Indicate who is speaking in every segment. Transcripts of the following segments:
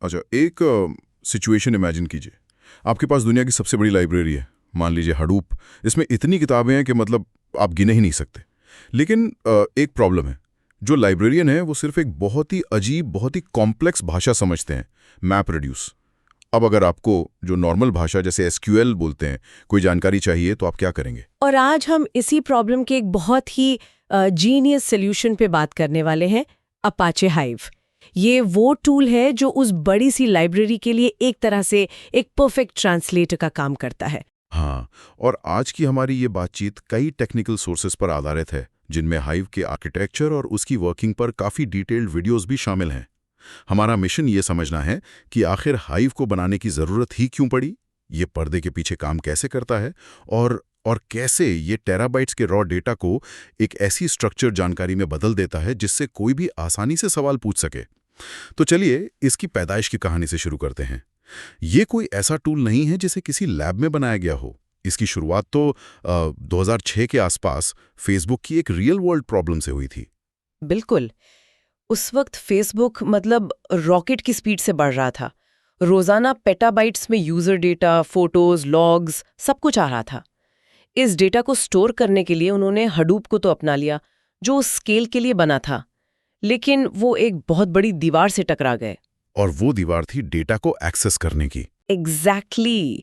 Speaker 1: अच्छा, एक situation imagine कीजिए। आपके पास दुनिया की सबसे बड़ी लाइब्रेरी है, मान लीजिए हडूप। इसमें इतनी किताबें हैं कि मतलब आप गिने ही नहीं सकते। लेकिन एक प्रॉब्लम है। जो लाइब्रेरियन है वो सिर्फ एक बहुत ही अजीब, बहुत ही कॉम्प्लेक्स भाषा समझते हैं, मैप रिड्यूस। अब अगर आपको जो नॉर्मल भाषा जैसे एसक्यूएल बोलते हैं कोई जानकारी चाहिए तो आप क्या करेंगे?
Speaker 2: और आज हम इसी प्रॉब्लम के एक बहुत ही जीनियस सॉल्यूशन पे बात करने वाले हैं, अपाचे हाइव। ये वो टूल है जो उस बड़ी सी लाइब्रेरी के लिए एक तरह से एक परफेक्ट ट्रांसलेटर का काम करता है।
Speaker 1: हाँ, और आज की हमारी ये बातचीत कई टेक्निकल सोर्सेज पर आधारित है, जिनमें हाइव के आर्किटेक्चर और उसकी वर्किंग पर काफ़ी डिटेल्ड वीडियोस भी शामिल हैं। हमारा मिशन ये समझना है कि आखिर हाइव को बनाने की ज़रूरत ही क्यों पड़ी, ये पर्दे के पीछे काम कैसे करता है, और कैसे ये टेराबाइट्स के रॉ डेटा को एक ऐसी स्ट्रक्चर जानकारी में बदल देता है जिससे कोई भी आसानी से सवाल पूछ सके। तो चलिए इसकी पैदाइश की कहानी से शुरू करते हैं। ये कोई ऐसा टूल नहीं है जिसे किसी लैब में बनाया गया हो। इसकी शुरुआत तो 2006 के आसपास फेसबुक की एक रियल वर्ल्ड प्रॉब्लम से हुई थी।
Speaker 2: बिल्कुल। उस वक्त फेसबुक मतलब रॉकेट की स्पीड से बढ़ रहा था। रोजाना पेटाबाइट्स में यूजर डेटा, फोटोज, लॉग्स सब कुछ आ रहा था। इस डेटा को स्टोर करने के लिए उन्होंने हडूप को तो अपना लिया, जो उस स्केल के लिए बना था, लेकिन वो एक बहुत बड़ी दीवार से टकरा गए।
Speaker 1: और वो दीवार थी डेटा को एक्सेस करने की।
Speaker 2: एग्जैक्टली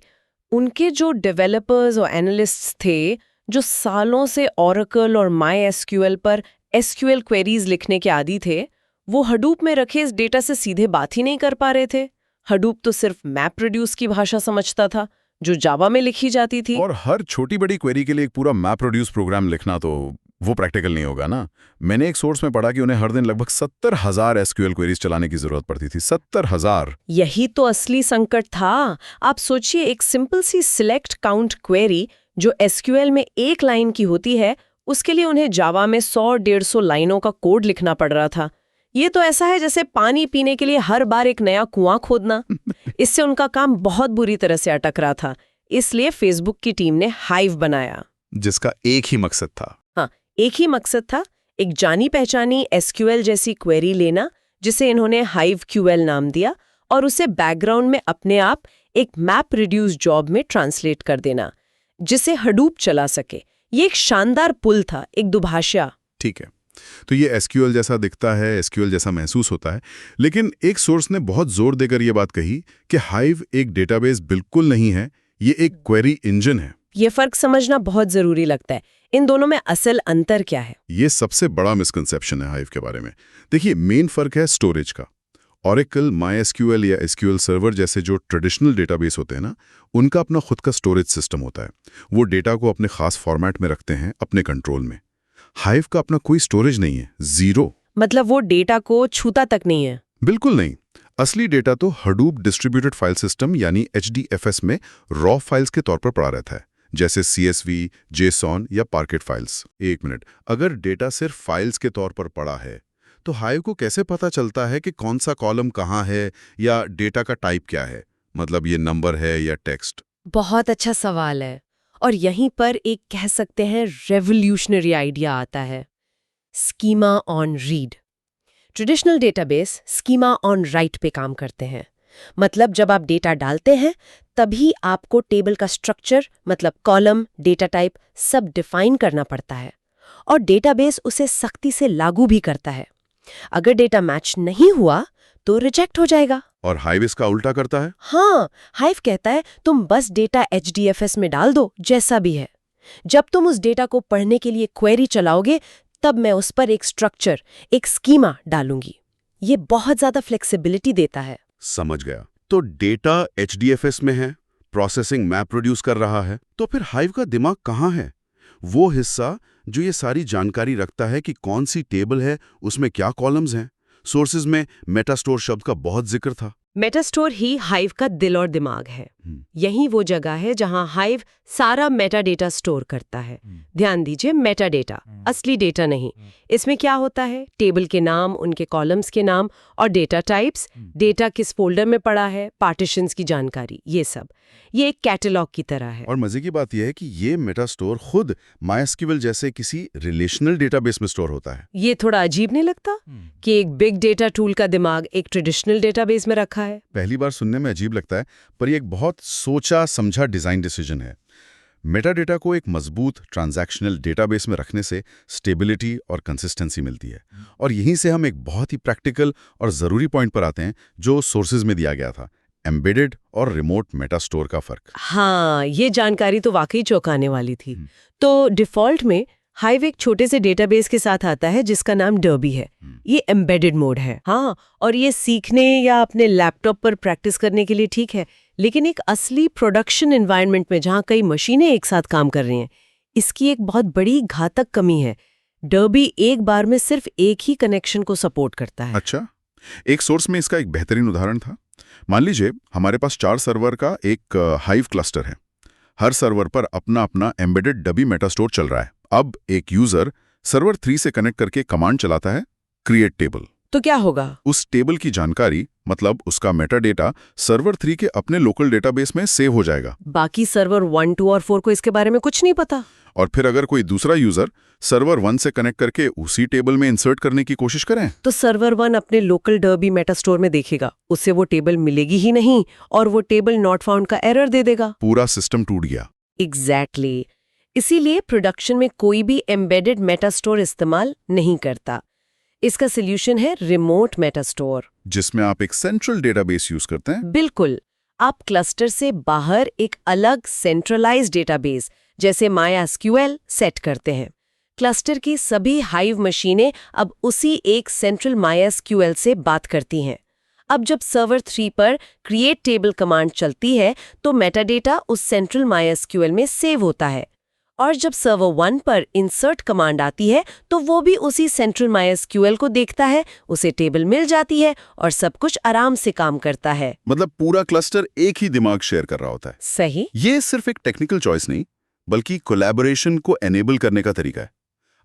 Speaker 2: उनके जो डेवलपर्स और एनालिस्ट्स थे, जो सालों से ओरेकल और माई एसक्यूएल पर एसक्यूएल क्वेरीज लिखने के आदी थे, वो हडूप में रखे इस डेटा से सीधे बात ही नहीं कर पा रहे थे। हडूप तो सिर्फ मैप रिड्यूस की भाषा समझता था, जो जावा में लिखी जाती थी।
Speaker 1: और हर छोटी बड़ी क्वेरी के लिए एक पूरा मैप प्रोड्यूस प्रोग्राम लिखना तो वो प्रैक्टिकल नहीं होगा ना। मैंने एक सोर्स में पढ़ा कि उन्हें हर दिन लगभग 70,000 एसक्यूएल क्वेरीज चलाने की जरूरत पड़ती थी। 70,000।
Speaker 2: यही तो असली संकट था। आप सोचिए, एक सिंपल सी सिलेक्ट काउंट क्वेरी जो एसक्यूएल में एक लाइन की होती है, उसके लिए उन्हें जावा में 100-150 लाइनों का कोड लिखना पड़ रहा था। ये तो ऐसा है जैसे पानी पीने के लिए हर बार एक नया कुआं खोदना। इससे उनका काम बहुत बुरी तरह से अटक रहा था। इसलिए फेसबुक की टीम ने हाइव बनाया,
Speaker 1: जिसका एक ही मकसद था।
Speaker 2: हाँ, एक ही मकसद था, एक जानी पहचानी एसक्यूएल जैसी क्वेरी लेना, जिसे इन्होंने हाइव क्यूएल नाम दिया, और उसे बैकग्राउंड में अपने आप एक मैप रिड्यूस जॉब में ट्रांसलेट कर देना, जिसे हडूप चला सके। ये एक शानदार पुल था, एक दुभाषा।
Speaker 1: ठीक है, तो ये एसक्यूएल जैसा दिखता है, एसक्यूएल जैसा महसूस होता है, लेकिन एक सोर्स ने बहुत जोर देकर यह बात कही कि हाइव एक डेटाबेस बिल्कुल नहीं है, ये एक क्वेरी इंजन है।
Speaker 2: ये फर्क समझना बहुत जरूरी लगता है। इन दोनों में असल अंतर क्या है?
Speaker 1: ये सबसे बड़ा मिसकंसेप्शन है हाइव के बारे में। देखिए, मेन फर्क है स्टोरेज का। ओरेकल, माईएसक्यूएल या एसक्यूएल सर्वर जैसे जो ट्रेडिशनल डेटाबेस होते हैं ना, उनका अपना खुद का स्टोरेज सिस्टम होता है। वो डेटा को अपने खास फॉर्मेट में रखते हैं, अपने कंट्रोल में। हाइव का अपना कोई स्टोरेज नहीं है, जीरो।
Speaker 2: मतलब वो डेटा को छूता तक नहीं है?
Speaker 1: बिल्कुल नहीं। असली डेटा तो हडूप डिस्ट्रीब्यूटेड फाइल सिस्टम यानी HDFS में रॉ फाइल्स के तौर पर पड़ा रहता है, जैसे CSV, JSON या पार्केट फाइल्स। एक मिनट, अगर डेटा सिर्फ फाइल्स के तौर पर पड़ा है तो हाइव को कैसे पता चलता है कि कौन सा कॉलम कहाँ है या डेटा का टाइप क्या है? मतलब ये नंबर है या टेक्स्ट?
Speaker 2: बहुत अच्छा सवाल है। और यहीं पर एक कह सकते हैं रेवोल्यूशनरी आइडिया आता है, schema on read. Traditional database schema on right पे काम करते हैं। मतलब जब आप डेटा डालते हैं तभी आपको टेबल का स्ट्रक्चर, मतलब कॉलम, डेटा टाइप सब डिफाइन करना पड़ता है, और डेटाबेस उसे सख्ती से लागू भी करता है। अगर डेटा मैच नहीं हुआ तो रिजेक्ट हो जाएगा।
Speaker 1: और हाइव इसका उल्टा करता है?
Speaker 2: हाँ, हाइव कहता है तुम बस डेटा HDFS में डाल दो, जैसा भी है। जब तुम उस डेटा को पढ़ने के लिए क्वेरी चलाओगे तब मैं उस पर एक स्ट्रक्चर, एक स्कीमा डालूंगी। ये बहुत ज्यादा फ्लेक्सिबिलिटी देता है।
Speaker 1: समझ गया। तो डेटा HDFS में है, प्रोसेसिंग मैप प्रोड्यूस कर रहा है, तो फिर हाइव का दिमाग कहाँ है? वो हिस्सा जो ये सारी जानकारी रखता है कि कौन सी टेबल है, उसमें क्या कॉलम्स हैं। सोर्सेज में मेटास्टोर शब्द का बहुत जिक्र था।
Speaker 2: मेटास्टोर ही हाइव का दिल और दिमाग है। यही वो जगह है जहां हाइव सारा मेटा डेटा स्टोर करता है। ध्यान दीजिए, मेटा डेटा, असली डेटा नहीं। इसमें क्या होता है? टेबल के नाम, उनके कॉलम्स के नाम और डेटा टाइप्स, डेटा किस फोल्डर में पड़ा है, पार्टीशंस की जानकारी, ये सब। ये एक कैटलॉग की तरह है।
Speaker 1: और मजे की बात यह है कि ये मेटा स्टोर खुद MySQL जैसे किसी रिलेशनल डेटाबेस में स्टोर होता है।
Speaker 2: ये थोड़ा अजीब नहीं लगता कि एक बिग डेटा टूल का दिमाग एक ट्रेडिशनल डेटाबेस में रखा है?
Speaker 1: पहली बार सुनने में अजीब लगता है, पर ये एक बहुत सोचा समझा डिजाइन डिसीजन है। मेटा डेटा को एक मजबूत ट्रांजैक्शनल डेटाबेस में रखने से स्टेबिलिटी और कंसिस्टेंसी मिलती है। और यहीं से हम एक बहुत ही प्रैक्टिकल और ज़रूरी पॉइंट पर आते हैं जो सोर्सेज में दिया गया था, एम्बेडेड और रिमोट मेटा स्टोर का फर्क।
Speaker 2: हाँ, ये जानकारी तो वाकई चौंकाने वाली थी। तो डिफ़ॉल्ट में हाइव एक छोटे से डेटाबेस के साथ आता है जिसका नाम डर्बी है। ये एम्बेडेड मोड है। हाँ, और ये सीखने या अपने लैपटॉप पर प्रैक्टिस करने के लिए ठीक है, लेकिन एक असली प्रोडक्शन एनवायरनमेंट में जहाँ कई मशीनें एक साथ काम कर रही हैं, इसकी एक बहुत बड़ी घातक कमी है। डर्बी एक बार में सिर्फ एक ही कनेक्शन को सपोर्ट करता है।
Speaker 1: अच्छा, एक सोर्स में इसका एक बेहतरीन उदाहरण था। मान लीजिए हमारे पास 4 सर्वर का एक हाइव क्लस्टर है। हर सर्वर पर अपना अपना एम्बेडेड डबी मेटा स्टोर चल रहा है। अब एक यूजर सर्वर 3 से कनेक्ट करके कमांड चलाता है, क्रिएट टेबल।
Speaker 2: तो क्या होगा?
Speaker 1: उस टेबल की जानकारी, मतलब उसका मेटा डेटा, सर्वर 3 के अपने लोकल डेटाबेस में सेव हो जाएगा।
Speaker 2: बाकी सर्वर 1, 2 और 4 को इसके बारे में कुछ नहीं पता।
Speaker 1: और फिर अगर कोई दूसरा यूजर सर्वर 1 से कनेक्ट करके उसी टेबल में इंसर्ट करने की कोशिश करें,
Speaker 2: तो सर्वर 1 अपने लोकल डर्बी मेटा स्टोर में देखेगा, उससे वो टेबल मिलेगी ही नहीं और वो टेबल नॉट फाउंड का एरर दे देगा।
Speaker 1: पूरा सिस्टम टूट गया।
Speaker 2: एग्जैक्टली। इसीलिए प्रोडक्शन में कोई भी एम्बेडेड मेटा स्टोर इस्तेमाल नहीं करता। इसका सोल्यूशन है रिमोट मेटा स्टोर,
Speaker 1: जिसमें आप एक सेंट्रल डेटाबेस यूज करते हैं।
Speaker 2: बिल्कुल। आप क्लस्टर से बाहर एक अलग सेंट्रलाइज्ड डेटाबेस जैसे MySQL सेट करते हैं। क्लस्टर की सभी हाइव मशीनें अब उसी एक सेंट्रल MySQL से बात करती हैं। अब जब सर्वर 3 पर क्रिएट टेबल कमांड चलती है तो मेटाडेटा उस सेंट्रल MySQL में सेव होता है, और जब सर्वर 1 पर इंसर्ट कमांड आती है तो वो भी उसी सेंट्रल MySQL को देखता है, उसे टेबल मिल जाती है और सब कुछ आराम से काम करता है।
Speaker 1: मतलब पूरा क्लस्टर एक ही दिमाग शेयर कर रहा होता है।
Speaker 2: सही।
Speaker 1: ये सिर्फ एक टेक्निकल चॉइस नहीं, बल्कि कोलैबोरेशन को एनेबल करने का तरीका है।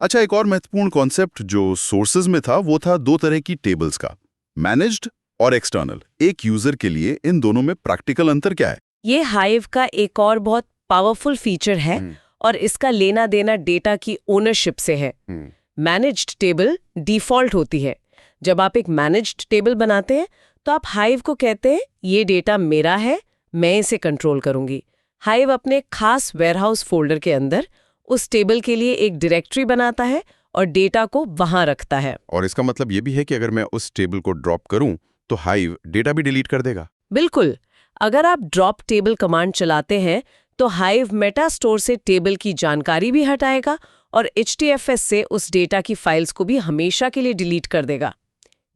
Speaker 1: अच्छा, एक और महत्वपूर्ण कॉन्सेप्ट जो सोर्सेज में था वो था 2 तरह की टेबल्स का, मैनेज्ड और एक्सटर्नल। एक यूजर के लिए इन दोनों में प्रैक्टिकल अंतर क्या है?
Speaker 2: ये हाइव का एक और बहुत पावरफुल फीचर है और इसका लेना देना डेटा की ओनरशिप से है। मैनेज्ड टेबल डिफॉल्ट होती है। जब आप एक मैनेज्ड टेबल बनाते हैं तो आप हाइव को कहते हैं ये डेटा मेरा है, मैं इसे कंट्रोल करूंगी। हाइव अपने खास वेयरहाउस फोल्डर के अंदर उस टेबल के लिए एक डायरेक्टरी बनाता है और डेटा को वहां रखता है।
Speaker 1: और इसका मतलब ये भी है कि अगर मैं उस टेबल को ड्रॉप करूं तो हाइव डेटा भी डिलीट कर देगा?
Speaker 2: बिल्कुल। अगर आप ड्रॉप टेबल कमांड चलाते हैं तो हाइव मेटा स्टोर से टेबल की जानकारी भी हटाएगा और HDFS से उस डेटा की फाइल्स को भी हमेशा के लिए डिलीट कर देगा।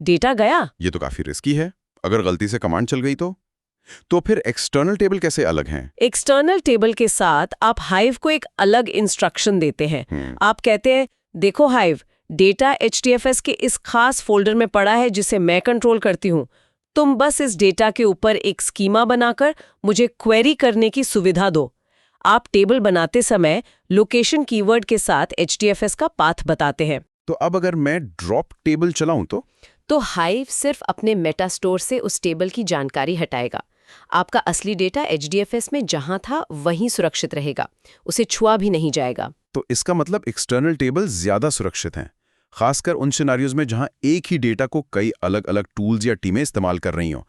Speaker 2: डेटा गया।
Speaker 1: ये तो काफी रिस्की है। अगर गलती से कमांड चल गई तो फिर एक्सटर्नल टेबल कैसे अलग हैं?
Speaker 2: एक्सटर्नल टेबल के साथ आप हाइव को एक अलग इंस्ट्रक्शन देते हैं। आप कहते हैं, देखो हाइव, डेटा HDFS के इस खास फोल्डर में पड़ा है जिसे मैं कंट्रोल करती हूँ। तुम बस इस डेटा के ऊपर एक स्कीमा बनाकर मुझे क्वेरी करने की सुविधा दो। आप टेबल बनाते समय लोकेशन कीवर्ड के साथ HDFS का पाथ बताते हैं।
Speaker 1: तो अब अगर मैं ड्रॉप टेबल चलाऊं तो
Speaker 2: हाइव सिर्फ अपने मेटा स्टोर से उस टेबल की जानकारी हटाएगा। आपका असली डेटा HDFS में जहां था वहीं सुरक्षित रहेगा, उसे छुआ भी नहीं जाएगा।
Speaker 1: तो इसका मतलब एक्सटर्नल टेबल ज्यादा सुरक्षित हैं, खासकर उन सिनारियोज में जहां एक ही डेटा को कई अलग अलग टूल्स या टीमें इस्तेमाल कर रही हों।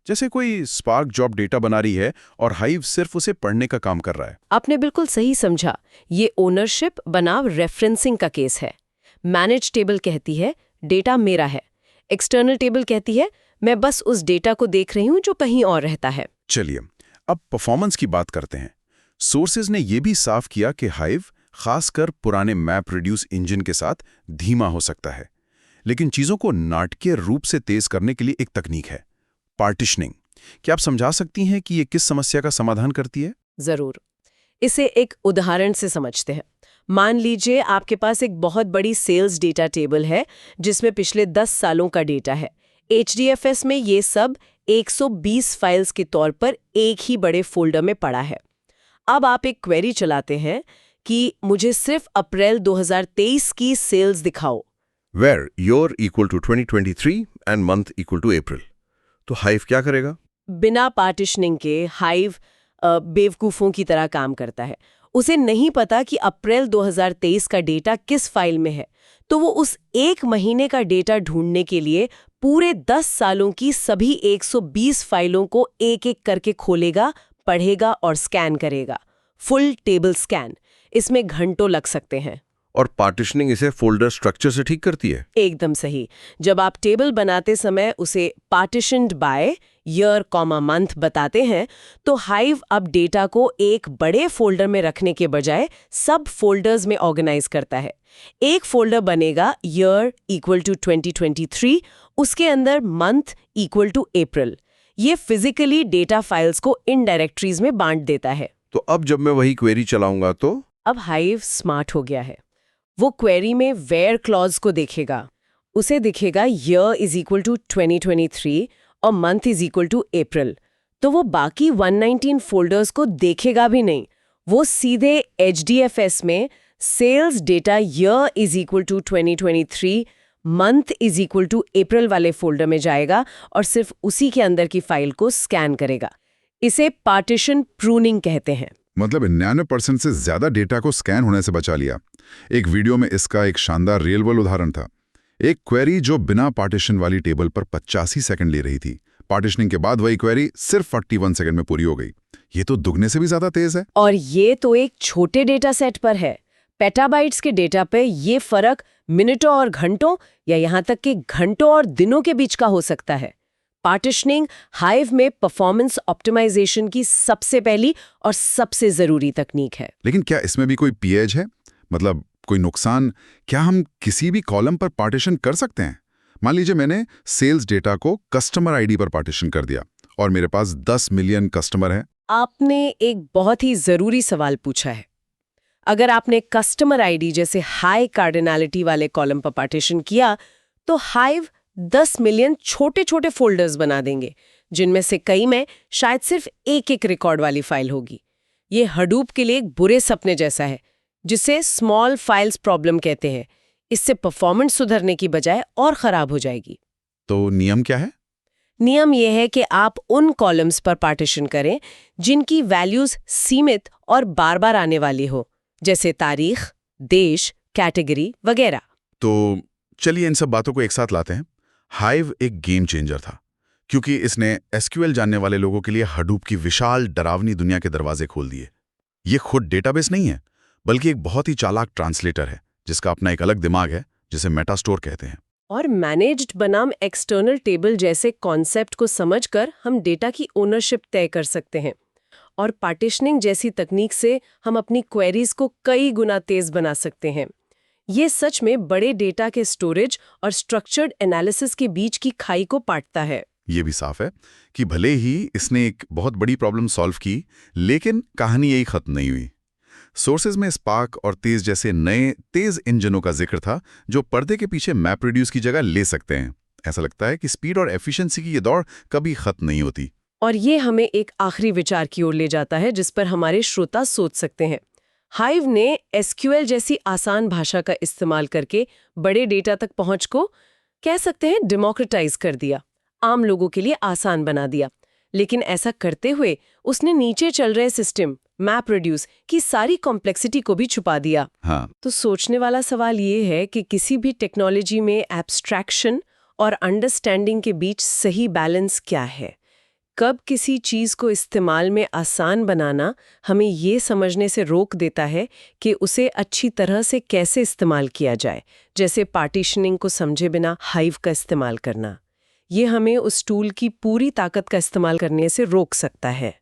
Speaker 1: जैसे कोई स्पार्क जॉब डेटा बना रही है और हाइव सिर्फ उसे पढ़ने का काम कर रहा है।
Speaker 2: आपने बिल्कुल सही समझा। ये ओनरशिप बनाम रेफरेंसिंग का केस है। मैनेज टेबल कहती है डेटा मेरा है, एक्सटर्नल टेबल कहती है मैं बस उस डेटा को देख रही हूं जो कहीं और रहता है।
Speaker 1: चलिए अब परफॉर्मेंस की बात करते हैं। सोर्सेज ने यह भी साफ किया कि हाइव खासकर पुराने मैप रिड्यूस इंजन के साथ धीमा हो सकता है, लेकिन चीजों को नाटकीय रूप से तेज करने के लिए एक तकनीक है, पार्टीशनिंग। क्या आप समझा सकती हैं कि ये किस समस्या का समाधान करती है?
Speaker 2: जरूर। इसे एक उदाहरण से समझते हैं। मान लीजिए आपके पास एक बहुत बड़ी सेल्स डेटा टेबल है जिसमें पिछले 10 सालों का डेटा है। HDFS में ये सब 120 फाइल्स के तौर पर एक ही बड़े फोल्डर में पड़ा है। अब आप एक क्वेरी चलाते हैं कि मुझे सिर्फ अप्रैल 2023 की सेल्स दिखाओ।
Speaker 3: Where year equal to 2023 and month equal to April. तो हाइव क्या करेगा?
Speaker 2: बिना पार्टिशनिंग के हाइव बेवकूफ़ों की तरह काम करता है। उसे नहीं पता कि अप्रैल 2023 का डेटा किस फाइल में है, तो वो उस एक महीने का डेटा ढूंढने के लिए पूरे 10 सालों की सभी 120 फाइलों को एक एक करके खोलेगा, पढ़ेगा और स्कैन करेगा। Full table scan. इसमें घंटों लग सकते हैं।
Speaker 3: और पार्टिशनिंग इसे फोल्डर स्ट्रक्चर से ठीक करती है।
Speaker 2: एकदम सही। जब आप टेबल बनाते समय उसे पार्टिशन्ड बाय ईयर कॉमा मंथ बताते हैं, तो हाइव अब डेटा को एक बड़े फोल्डर में रखने के बजाय सब फोल्डर्स में ऑर्गेनाइज करता है। एक फोल्डर बनेगा ईयर इक्वल टू 2023, उसके अंदर मंथ इक्वल टू अप्रैल। ये फिजिकली डेटा फाइल्स को इन डायरेक्टरीज में बांट देता है।
Speaker 3: तो अब जब मैं वही क्वेरी चलाऊंगा तो
Speaker 2: अब हाइव स्मार्ट हो गया है। वो क्वेरी में वेयर क्लॉज को देखेगा। उसे दिखेगा ईयर इज इक्वल टू 2023 और मंथ इज इक्वल टू अप्रैल। तो वो बाकी 119 फोल्डर्स को देखेगा भी नहीं। वो सीधे HDFS में sales data year is equal to 2023 month is equal to April वाले फोल्डर में जाएगा और सिर्फ उसी के अंदर की फाइल को स्कैन करेगा। इसे पार्टीशन प्रूनिंग कहते हैं।
Speaker 1: मतलब 99% से ज्यादा डेटा को स्कैन होने से बचा लिया। एक वीडियो में इसका एक शानदार रियल वर्ल्ड उदाहरण था। एक क्वेरी जो बिना पार्टीशन वाली टेबल पर 85 सेकंड ले रही थी, पार्टीशनिंग के बाद वही क्वेरी सिर्फ 41 सेकंड में पूरी हो गई। ये तो दुगने से भी ज्यादा तेज है।
Speaker 2: और ये तो एक छोटे डेटा सेट पर है। पेटाबाइट्स के डेटा पे ये फर्क मिनटों और घंटों या यहाँ तक कि घंटों और दिनों के बीच का हो सकता है। पार्टीशनिंग हाइव में परफॉर्मेंस ऑप्टिमाइजेशन की सबसे पहली और सबसे जरूरी तकनीक है।
Speaker 1: लेकिन क्या इसमें भी कोई पीएच है? मतलब कोई नुकसान? क्या हम किसी भी कॉलम पर पार्टीशन कर सकते हैं? मान लीजिए मैंने सेल्स डेटा को कस्टमर आईडी पर पार्टीशन कर दिया और मेरे पास 10 मिलियन कस्टमर हैं।
Speaker 2: आपने एक बहुत ही जरूरी सवाल पूछा है। अगर आपने कस्टमर आईडी जैसे हाई कार्डिनैलिटी वाले कॉलम पर पार्टीशन किया, तो हाइव 10 मिलियन छोटे छोटे फोल्डर्स बना देंगे, जिनमें से कई में शायद सिर्फ एक एक रिकॉर्ड वाली फाइल होगी। ये हडूप के लिए एक बुरे सपने जैसा है, जिसे स्मॉल फाइल्स प्रॉब्लम कहते हैं। इससे परफॉर्मेंस सुधरने की बजाय और खराब हो जाएगी।
Speaker 1: तो नियम क्या है?
Speaker 2: नियम यह है कि आप उन कॉलम्स पर पार्टीशन करें जिनकी वैल्यूज सीमित और बार बार आने वाली हो, जैसे तारीख, देश, कैटेगरी वगैरह।
Speaker 1: तो चलिए इन सब बातों को एक साथ लाते हैं। हाइव एक गेम चेंजर था, क्योंकि इसने एसक्यूएल जानने वाले लोगों के लिए हडूप की विशाल डरावनी दुनिया के दरवाजे खोल दिए। ये खुद डेटाबेस नहीं है, बल्कि एक बहुत ही चालाक ट्रांसलेटर है, जिसका अपना एक अलग दिमाग है, जिसे मेटास्टोर कहते हैं।
Speaker 2: और मैनेज्ड बनाम एक्सटर्नल टेबल जैसे कॉन्सेप्ट को समझकर हम डेटा की ओनरशिप तय कर सकते हैं। और पार्टीशनिंग जैसी तकनीक से हम अपनी क्वेरीज को कई गुना तेज बना सकते हैं। ये सच में बड़े डेटा के स्टोरेज और स्ट्रक्चर्ड एनालिसिस के बीच की खाई को पाटता है।
Speaker 1: ये भी साफ है कि भले ही इसने एक बहुत बड़ी प्रॉब्लम सॉल्व की, लेकिन कहानी यही खत्म नहीं हुई। सोर्सेज में स्पार्क और तेज जैसे नए तेज इंजनों का जिक्र था, जो पर्दे के पीछे मैप रिड्यूस की जगह ले सकते हैं। ऐसा लगता है कि स्पीड और एफिशिएंसी की ये दौड़ कभी खत्म नहीं होती।
Speaker 2: और ये हमें एक आखिरी विचार की ओर ले जाता है, जिस पर हमारे श्रोता सोच सकते हैं। हाइव ने एसक्यूएल जैसी आसान भाषा का इस्तेमाल करके बड़े डेटा तक पहुंच को कह सकते हैं डेमोक्रेटाइज कर दिया, आम लोगों के लिए आसान बना दिया। लेकिन ऐसा करते हुए उसने नीचे चल रहे सिस्टम मैप रिड्यूस की सारी कॉम्प्लेक्सिटी को भी छुपा दिया।
Speaker 1: हाँ।
Speaker 2: तो सोचने वाला सवाल ये है कि किसी भी टेक्नोलॉजी में एब्स्ट्रैक्शन और अंडरस्टैंडिंग के बीच सही बैलेंस क्या है? कब किसी चीज़ को इस्तेमाल में आसान बनाना हमें ये समझने से रोक देता है कि उसे अच्छी तरह से कैसे इस्तेमाल किया जाए, जैसे पार्टीशनिंग को समझे बिना हाइव का इस्तेमाल करना। ये हमें उस टूल की पूरी ताकत का इस्तेमाल करने से रोक सकता है।